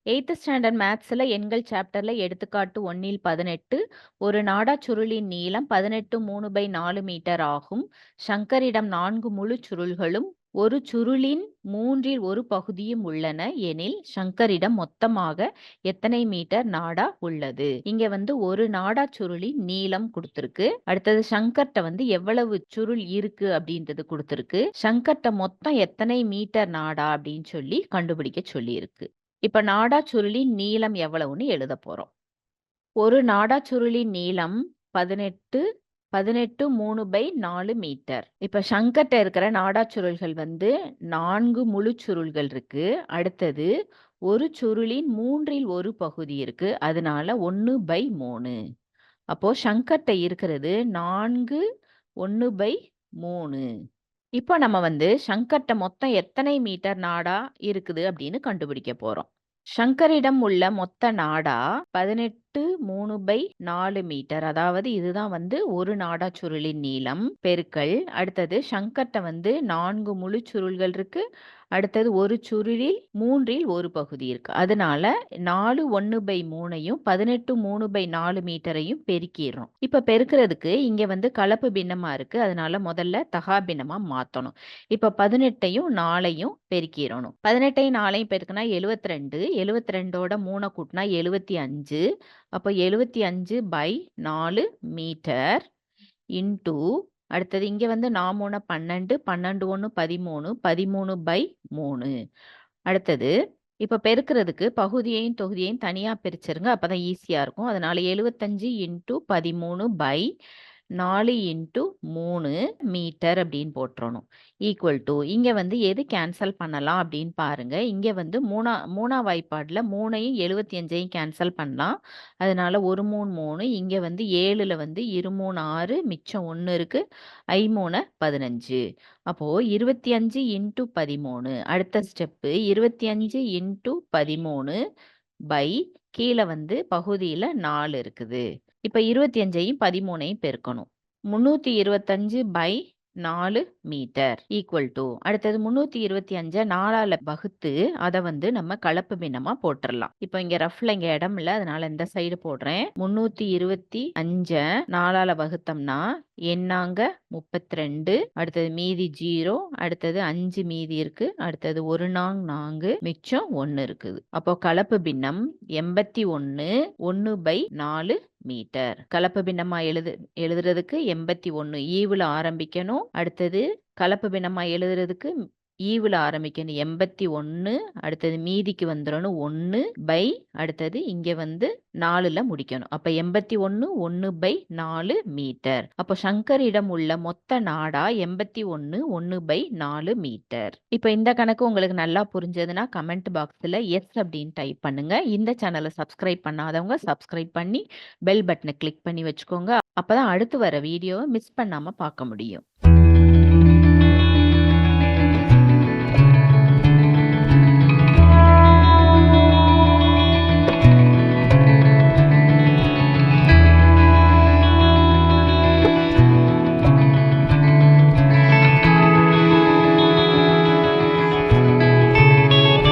8th standard மேத்ஸ்ல எண்கள் சாப்டர்ல எடுத்துக்காட்டு 1ல் 18 ஒரு நாடாச் சுருளின் நீளம் 18 மீட்டர் ஆகும். சங்கரிடம் 4 முழுச் சுருள்களும் ஒரு சுருளின் மூன்றில் ஒரு பகுதியும் உள்ளன எனில் சங்கரிடம் மொத்தமாக எத்தனை மீட்டர் நாடா உள்ளது? இங்க ஒரு நாடாச் சுருளின் நீளம் கொடுத்திருக்கு. அடுத்தது சங்கர்ட்ட எவ்வளவு சுருள் இருக்கு அப்படின்றது கொடுத்திருக்கு. சங்கர்ட்ட மொத்தம் எத்தனை மீட்டர் நாடா அப்படின்னு சொல்லி கண்டுபிடிக்க சொல்லியிருக்கு. இப்ப நாடாச் சுருளின் நீளம் எவ்வளவுன்னு எழுதப் போறோம். ஒரு நாடாச் சுருளின் நீளம் 18 3/4 மீட்டர். இப்ப சங்கர்ட்ட இருக்கிற நாடாச் சுருள்கள் 4 முழுச் சுருள்கள் இருக்கு. அடுத்தது ஒரு சுருளின் மூன்றில் ஒரு பகுதி இருக்கு. அதனால 1/3. அப்போ சங்கர்ட்ட இருக்கிறது 4 1/3. இப்போ நம்ம சங்கர்ட்ட மொத்தம் எத்தனை மீட்டர் நாடா இருக்குது அப்படின்னு கண்டுபிடிக்க போறோம். சங்கரிடம் உள்ள மொத்த நாடா 18 3/4 மீட்டர். அதாவது இதுதான் ஒரு நாடாச் சுருளின் நீளம் பெருக்கல். அடுத்தது சங்கர்ட்ட 4 முழுச் சுருள்கள் இருக்கு. அடுத்தது ஒரு சுருளில் மூன்றில் ஒரு பகுதி இருக்கு. அதனால 4 1/3ஐயும் 18 3/4 மீட்டரையும் பெருக்கிடுறோம். இப்ப பெருக்கிறதுக்கு இங்க கலப்பு பின்னமா இருக்கு. அதனால முதல்ல தகா பின்னமா மாத்தணும். இப்ப 18ஐயும் 4ஐயும் பெருக்கிடணும். 18ஐயும் 4ஐயும் பெருக்குனா 72. 72ஓட 3 கூட்டினா 75. அப்போ 75/4 மீட்டர் இன்டூ அடுத்தது இங்க 4 3 12 12 1 13 13/3. அடுத்தது இப்ப பெருக்கிறதுக்கு பகுதியையும் தொகுதியையும் தனியா பிரிச்சிருங்க. அப்பதான் ஈஸியா இருக்கும். அதனால 75 × 13/4 × 3 மீட்டர் அப்படின்னு போட்டுறணும். ஈக்குவல் டு இங்க எது கேன்சல் பண்ணலாம் அப்படின்னு பாருங்க. இங்க மூணா வாய்ப்பாடுல 3ஐயும் 75ஐயும் கேன்சல் பண்ணலாம். அதனால 1 3 3. இங்க 7ல 2 3 6 மிச்சம் 1 இருக்கு. 5 3 15. அப்போ 25 × 13. அடுத்த ஸ்டெப்பு 25 × 13 பை கீழே பகுதியில 4 இருக்குது. இப்ப 25ஐயும் 13ஐயும் பெருக்கணும். 325/4 மீட்டர் ஈக்குவல் டு அடுத்தது 325 4ஆல வகுத்து அதை நம்ம கலப்பு பின்னமா போட்டுடலாம். இப்போ இங்க ரஃப்ல இங்க இடம் இல்ல, அதனால இந்த சைடு போடுறேன். 325 4ஆல வகுத்தோம்னா எண்ணாங்க 32. அடுத்தது மீதி 0. அடுத்தது 5 மீதி இருக்கு. அடுத்தது 1 நாங் 4 மிச்சம் 1 இருக்குது. அப்போ கலப்பு பின்னம் 81 1/4 மீட்டர். கலப்பு பின்னமா எழுதுறதுக்கு 81 ஈவுல ஆரம்பிக்கணும். அடுத்தது கலப்பு பின்னமா எழுதுறதுக்கு ஈவுல ஆரம்பிக்கணும் 81. அடுத்தது மீதிக்கு வந்துடணும் 1 பை அடுத்தது இங்க 4ல முடிக்கணும். அப்ப 81 1/4 மீட்டர். அப்போ சங்கரிடம் உள்ள மொத்த நாடா 81 1/4 மீட்டர். இப்ப இந்த கணக்கு உங்களுக்கு நல்லா புரிஞ்சதுன்னா கமெண்ட் பாக்ஸ்ல எஸ் அப்படின்னு டைப் பண்ணுங்க. இந்த சேனலை சப்ஸ்கிரைப் பண்ணாதவங்க சப்ஸ்கிரைப் பண்ணி பெல் பட்டனை கிளிக் பண்ணி வச்சுக்கோங்க. அப்பதான் அடுத்து வர வீடியோவை மிஸ் பண்ணாம பார்க்க முடியும்.